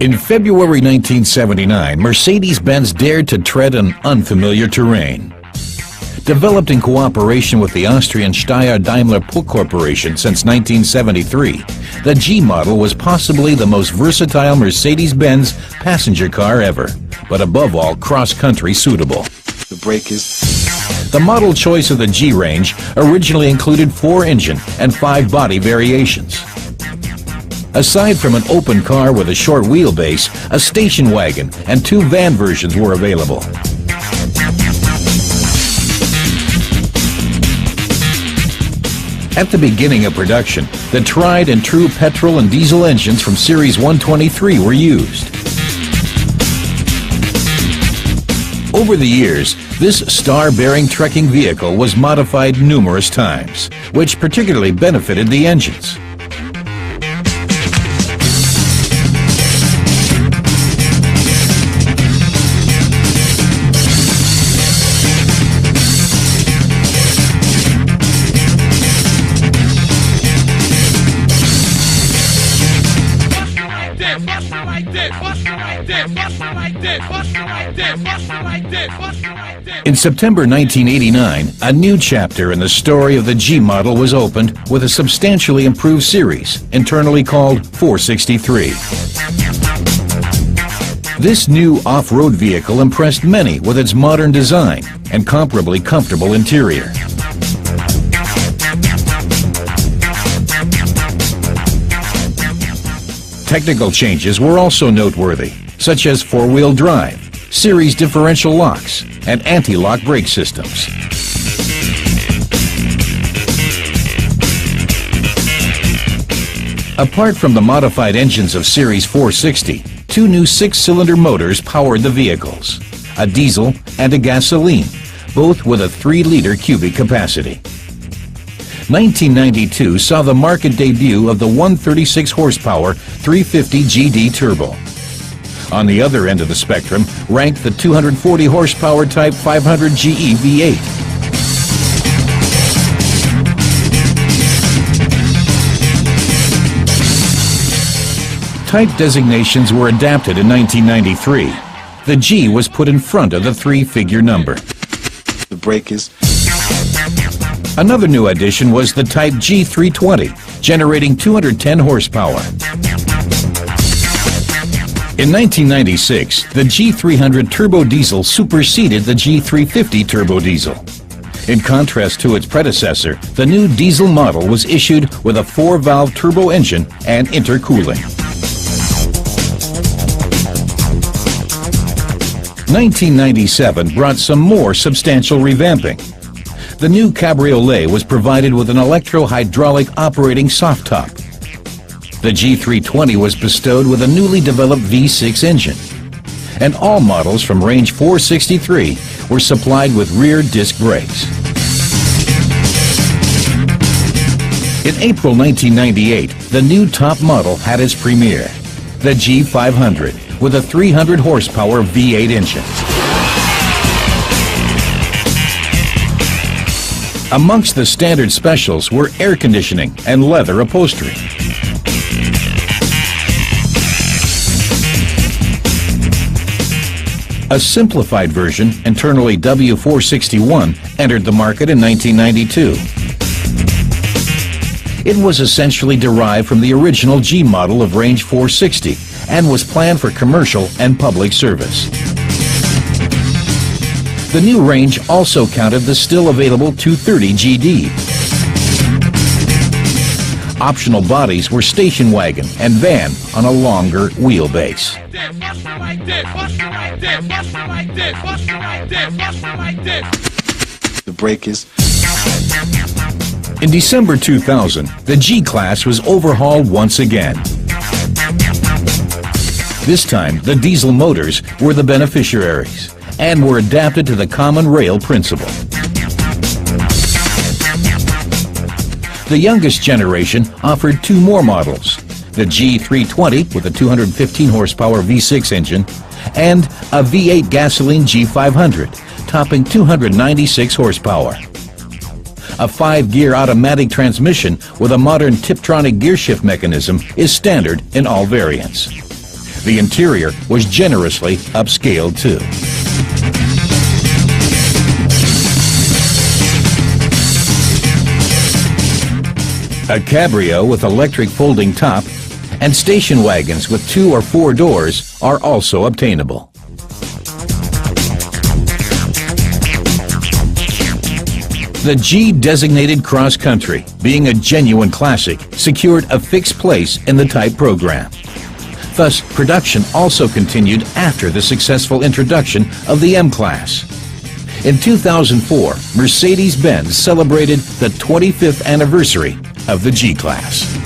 In February 1979, Mercedes Benz dared to tread an unfamiliar terrain. Developed in cooperation with the Austrian Steyr Daimler Puch Corporation since 1973, the G model was possibly the most versatile Mercedes-Benz passenger car ever, but above all, cross-country suitable. The brake is... The model choice of the G range originally included 4 engine and 5 body variations. Aside from an open car with a short wheelbase, a station wagon and 2 van versions were available. At the beginning of production, the tried and true petrol and diesel engines from Series 123 were used. Over the years, this star-bearing trekking vehicle was modified numerous times, which particularly benefited the engines. In September 1989, a new chapter in the story of the G model was opened with a substantially improved series, internally called 463. This new off-road vehicle impressed many with its modern design and comparably comfortable interior. Technical changes were also noteworthy, such as 4-wheel drive, series differential locks, and anti-lock brake systems. Apart from the modified engines of Series 460, 2 new 6-cylinder motors powered the vehicles, a diesel and a gasoline, both with a 3-liter cubic capacity. 1992 saw the market debut of the 136 horsepower 350 GD Turbo. On the other end of the spectrum ranked the 240 horsepower Type 500 GE V8. Type designations were adapted in 1993. The G was put in front of the 3-figure number. The brake is... Another new addition was the Type G320, generating 210 horsepower. In 1996, the G300 turbo diesel superseded the G350 turbo diesel. In contrast to its predecessor, the new diesel model was issued with a 4-valve turbo engine and intercooling. 1997 brought some more substantial revamping. The new cabriolet was provided with an electro-hydraulic operating soft top. The G320 was bestowed with a newly developed V6 engine. And all models from range 463 were supplied with rear disc brakes. In April 1998, the new top model had its premiere, the G500, with a 300 horsepower V8 engine. Amongst the standard specials were air conditioning and leather upholstery. A simplified version, internally W461, entered the market in 1992. It was essentially derived from the original G model of range 460 and was planned for commercial and public service. The new range also counted the still available 230 GD. Optional bodies were station wagon and van on a longer wheelbase. The brake is... In December 2000, the G-Class was overhauled once again. This time, the diesel motors were the beneficiaries and were adapted to the common rail principle. The youngest generation offered 2 more models, the G320 with a 215 horsepower V6 engine and a V8 gasoline G500, topping 296 horsepower. A 5-gear automatic transmission with a modern Tiptronic gearshift mechanism is standard in all variants. The interior was generously upscaled too. A cabrio with electric folding top and station wagons with 2 or 4 doors are also obtainable. The G-designated Cross Country, being a genuine classic, secured a fixed place in the type program. Thus, production also continued after the successful introduction of the M-Class. In 2004, Mercedes Benz celebrated the 25th anniversary of the G-Class.